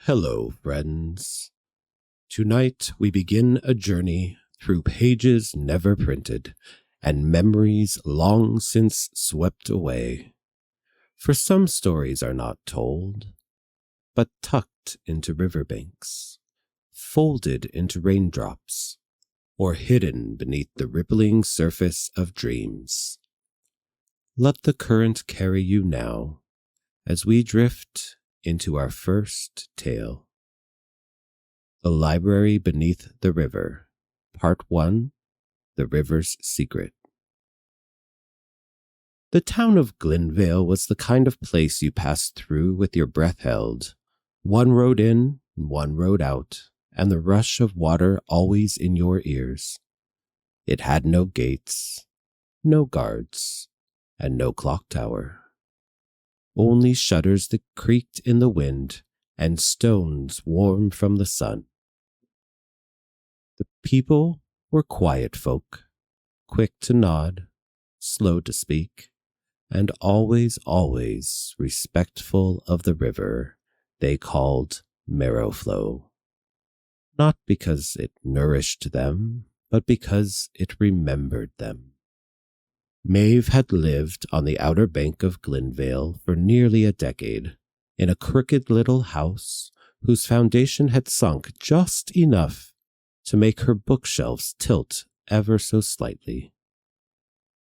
Hello, friends. Tonight we begin a journey through pages never printed and memories long since swept away. For some stories are not told, but tucked into riverbanks, folded into raindrops, or hidden beneath the rippling surface of dreams. Let the current carry you now as we drift into our first tale. The Library Beneath the River, Part 1, The River's Secret. The town of Glenvale was the kind of place you passed through with your breath held, one road in, one road out, and the rush of water always in your ears. It had no gates, no guards, and no clock tower. Only shutters that creaked in the wind and stones warm from the sun. The people were quiet folk, quick to nod, slow to speak, and always respectful of the river they called Marrowflow. Not because it nourished them, but because it remembered them. Maeve had lived on the outer bank of Glenvale for nearly a decade, in a crooked little house whose foundation had sunk just enough to make her bookshelves tilt ever so slightly.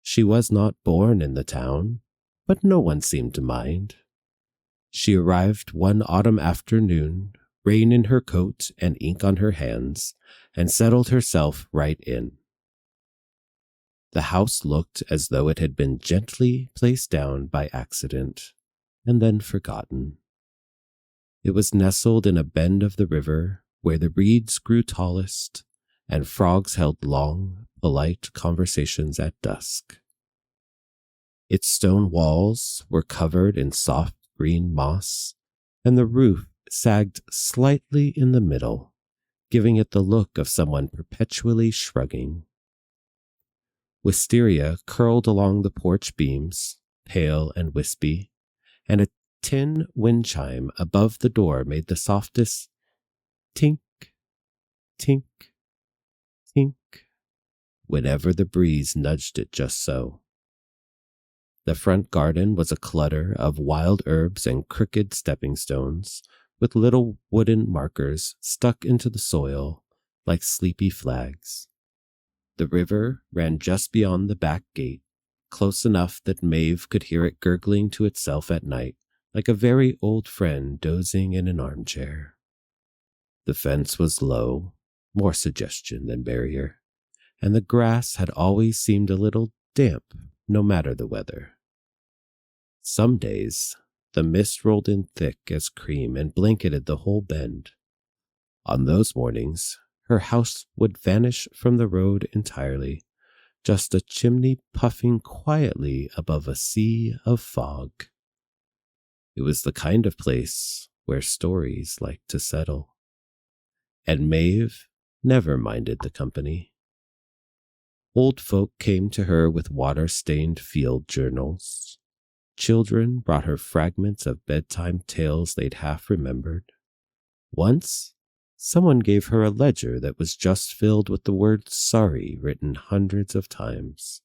She was not born in the town, but no one seemed to mind. She arrived one autumn afternoon, rain in her coat and ink on her hands, and settled herself right in. The house looked as though it had been gently placed down by accident, and then forgotten. It was nestled in a bend of the river where the reeds grew tallest, and frogs held long, polite conversations at dusk. Its stone walls were covered in soft green moss, and the roof sagged slightly in the middle, giving it the look of someone perpetually shrugging. Wisteria curled along the porch beams, pale and wispy, and a tin wind chime above the door made the softest tink, tink, tink, whenever the breeze nudged it just so. The front garden was a clutter of wild herbs and crooked stepping stones, with little wooden markers stuck into the soil like sleepy flags. The river ran just beyond the back gate, close enough that Maeve could hear it gurgling to itself at night, like a very old friend dozing in an armchair. The fence was low, more suggestion than barrier, and the grass had always seemed a little damp, no matter the weather. Some days, the mist rolled in thick as cream and blanketed the whole bend. On those mornings, her house would vanish from the road entirely, just a chimney puffing quietly above a sea of fog. It was the kind of place where stories liked to settle, and Maeve never minded the company. Old folk came to her with water-stained field journals. Children brought her fragments of bedtime tales they'd half remembered. Once, someone gave her a ledger that was just filled with the word sorry written hundreds of times.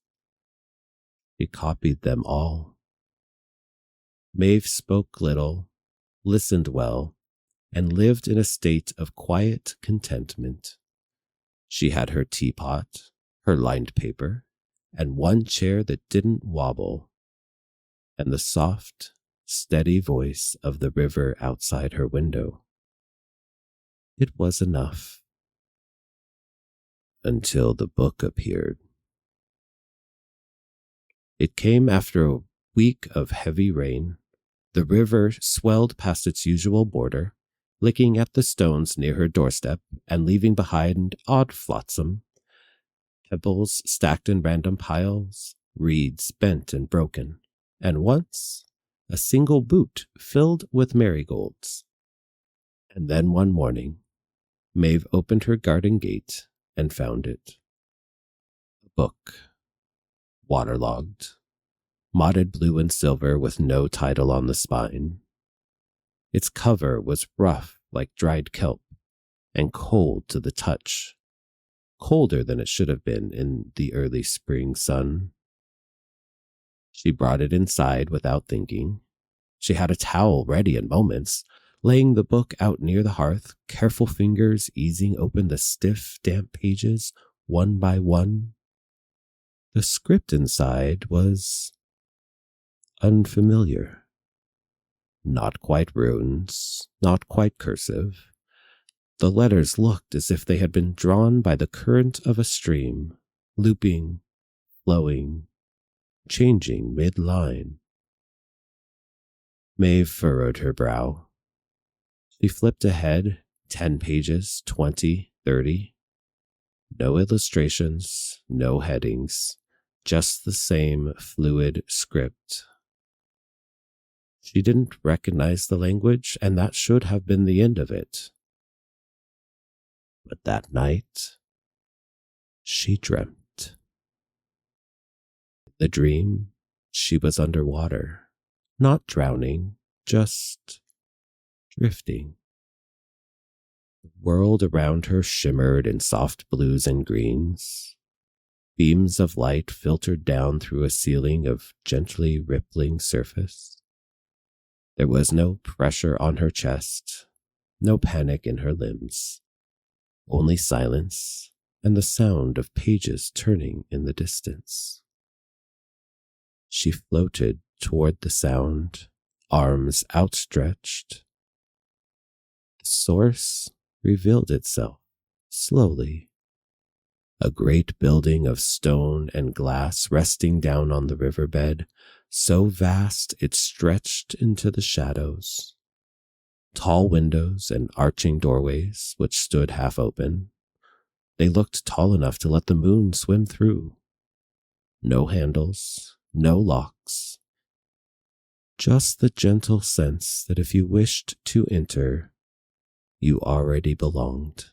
She copied them all. Maeve spoke little, listened well, and lived in a state of quiet contentment. She had her teapot, her lined paper, and one chair that didn't wobble, and the soft, steady voice of the river outside her window. It was enough. Until the book appeared. It came after a week of heavy rain. The river swelled past its usual border, licking at the stones near her doorstep and leaving behind odd flotsam, pebbles stacked in random piles, reeds bent and broken, and once a single boot filled with marigolds. And then one morning, Maeve opened her garden gate and found it. A book, waterlogged, modded blue and silver with no title on the spine. Its cover was rough like dried kelp and cold to the touch, colder than it should have been in the early spring sun. She brought it inside without thinking. She had a towel ready in moments, laying the book out near the hearth, careful fingers easing open the stiff, damp pages one by one. The script inside was unfamiliar. Not quite runes, not quite cursive. The letters looked as if they had been drawn by the current of a stream, looping, flowing, changing mid-line. Maeve furrowed her brow. She flipped ahead, 10 pages, 20, 30. No illustrations, no headings, just the same fluid script. She didn't recognize the language, and that should have been the end of it. But that night, she dreamt. The dream, she was underwater, not drowning, just drifting. The world around her shimmered in soft blues and greens. Beams of light filtered down through a ceiling of gently rippling surface. There was no pressure on her chest, no panic in her limbs, only silence and the sound of pages turning in the distance. She floated toward the sound, arms outstretched. The source revealed itself slowly. A great building of stone and glass resting down on the riverbed, so vast it stretched into the shadows. Tall windows and arching doorways, which stood half open. They looked tall enough to let the moon swim through. No handles, no locks. Just the gentle sense that if you wished to enter, you already belonged.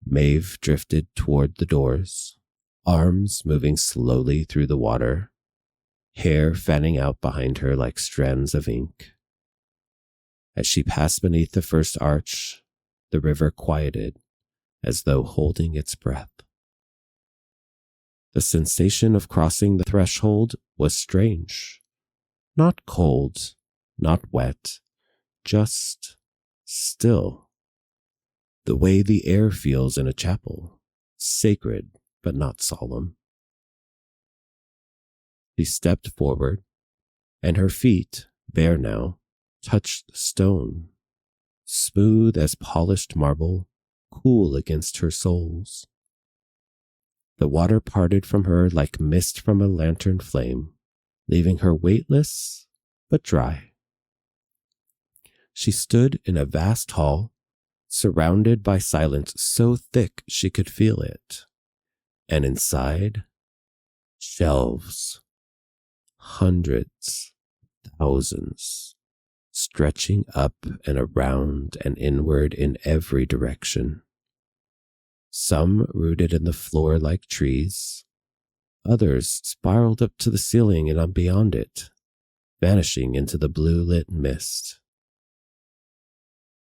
Maeve drifted toward the doors, arms moving slowly through the water, hair fanning out behind her like strands of ink. As she passed beneath the first arch, the river quieted as though holding its breath. The sensation of crossing the threshold was strange. Not cold, not wet, just still. The way the air feels in a chapel, sacred but not solemn. She stepped forward, and her feet, bare now, touched the stone, smooth as polished marble, cool against her soles. The water parted from her like mist from a lantern flame, leaving her weightless but dry. She stood in a vast hall, surrounded by silence so thick she could feel it, and inside, shelves, hundreds, thousands, stretching up and around and inward in every direction. Some rooted in the floor like trees, others spiraled up to the ceiling and on beyond it, vanishing into the blue-lit mist.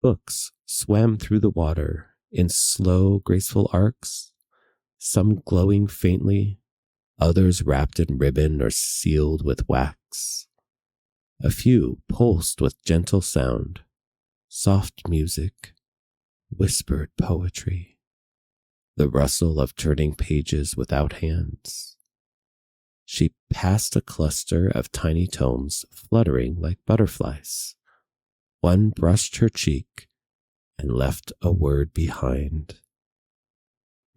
Books swam through the water in slow, graceful arcs, some glowing faintly, others wrapped in ribbon or sealed with wax. A few pulsed with gentle sound, soft music, whispered poetry, the rustle of turning pages without hands. She passed a cluster of tiny tomes fluttering like butterflies. One brushed her cheek and left a word behind.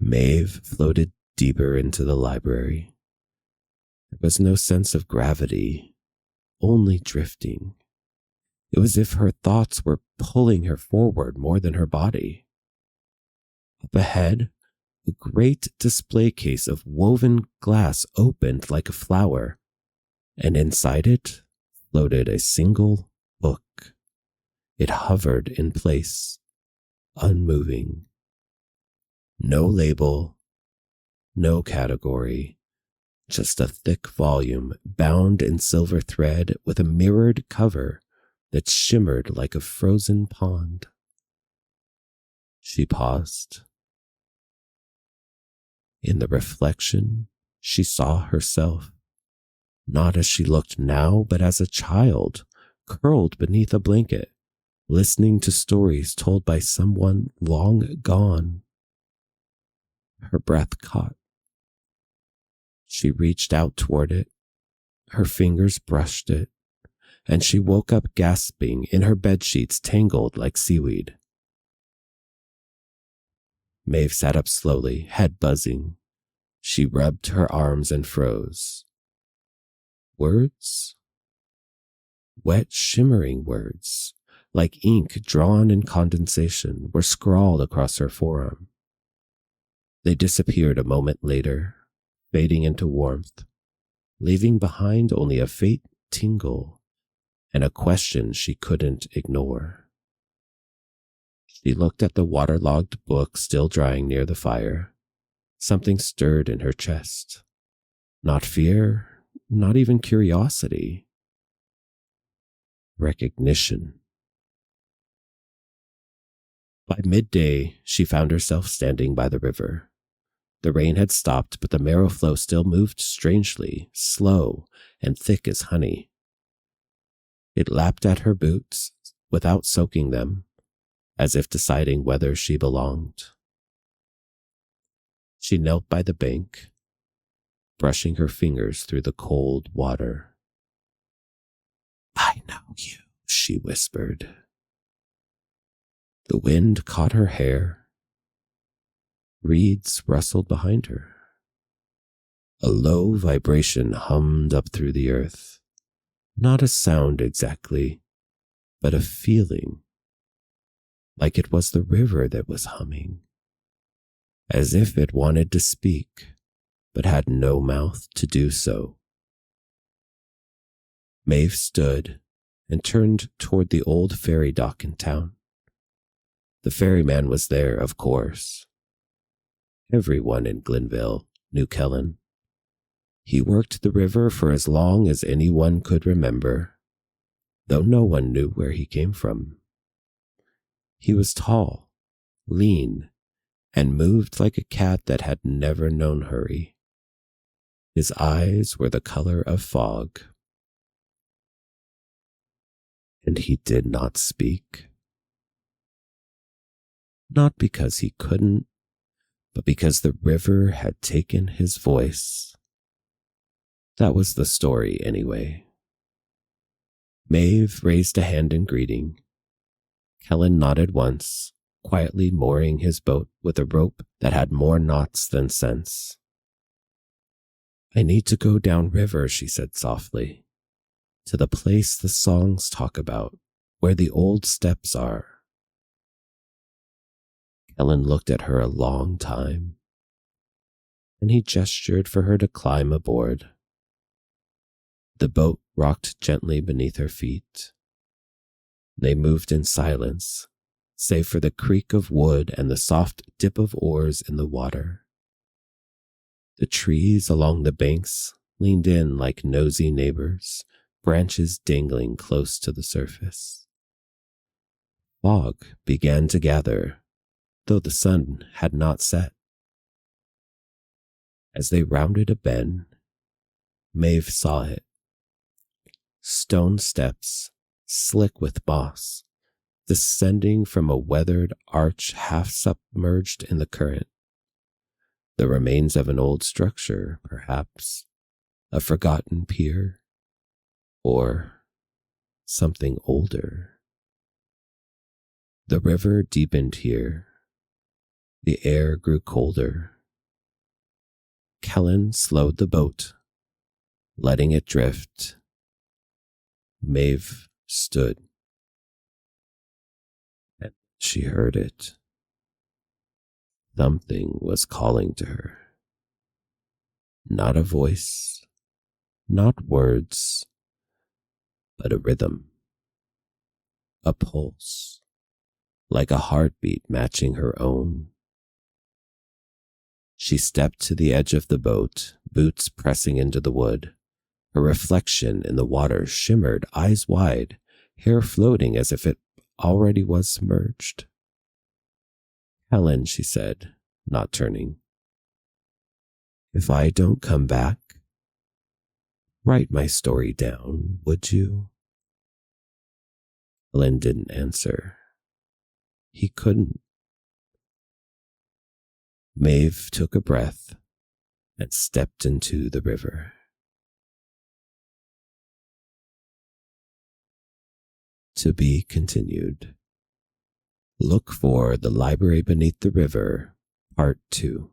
Maeve floated deeper into the library. There was no sense of gravity, only drifting. It was as if her thoughts were pulling her forward more than her body. Up ahead, a great display case of woven glass opened like a flower, and inside it floated a single book. It hovered in place, unmoving. No label, no category, just a thick volume bound in silver thread with a mirrored cover that shimmered like a frozen pond. She paused. In the reflection, she saw herself, not as she looked now, but as a child, curled beneath a blanket, listening to stories told by someone long gone. Her breath caught. She reached out toward it. Her fingers brushed it, and she woke up gasping in her bedsheets tangled like seaweed. Maeve sat up slowly, head buzzing. She rubbed her arms and froze. Words? Wet, shimmering words, like ink drawn in condensation, were scrawled across her forearm. They disappeared a moment later, fading into warmth, leaving behind only a faint tingle and a question she couldn't ignore. She looked at the waterlogged book still drying near the fire. Something stirred in her chest. Not fear, not even curiosity. Recognition. By midday, she found herself standing by the river. The rain had stopped, but the marrow flow still moved strangely, slow and thick as honey. It lapped at her boots without soaking them, as if deciding whether she belonged. She knelt by the bank, brushing her fingers through the cold water. "I know you," she whispered. The wind caught her hair. Reeds rustled behind her. A low vibration hummed up through the earth. Not a sound exactly, but a feeling. Like it was the river that was humming. As if it wanted to speak, but had no mouth to do so. Maeve stood and turned toward the old ferry dock in town. The ferryman was there, of course. Everyone in Glenville knew Kellen. He worked the river for as long as anyone could remember, though no one knew where he came from. He was tall, lean, and moved like a cat that had never known hurry. His eyes were the color of fog. And he did not speak. Not because he couldn't, but because the river had taken his voice. That was the story, anyway. Maeve raised a hand in greeting. Kellen nodded once, quietly mooring his boat with a rope that had more knots than sense. "I need to go downriver," she said softly, "to the place the songs talk about, where the old steps are." Kellen looked at her a long time, and he gestured for her to climb aboard. The boat rocked gently beneath her feet. They moved in silence, save for the creak of wood and the soft dip of oars in the water. The trees along the banks leaned in like nosy neighbors, branches dangling close to the surface. Fog began to gather, though the sun had not set. As they rounded a bend, Maeve saw it. Stone steps, slick with moss, descending from a weathered arch half submerged in the current. The remains of an old structure, perhaps, a forgotten pier, or something older. The river deepened here. The air grew colder. Kellen slowed the boat, letting it drift. Maeve stood, and she heard it. Something was calling to her. Not a voice, not words, but a rhythm, a pulse, like a heartbeat matching her own. She stepped to the edge of the boat, boots pressing into the wood. Her reflection in the water shimmered eyes wide, hair floating as if it already was submerged. Helen, she said, not turning. If I don't come back, write my story down, would you? Helen didn't answer. He couldn't. Maeve took a breath and stepped into the river. To be continued. Look for The Library Beneath the River, Part 2.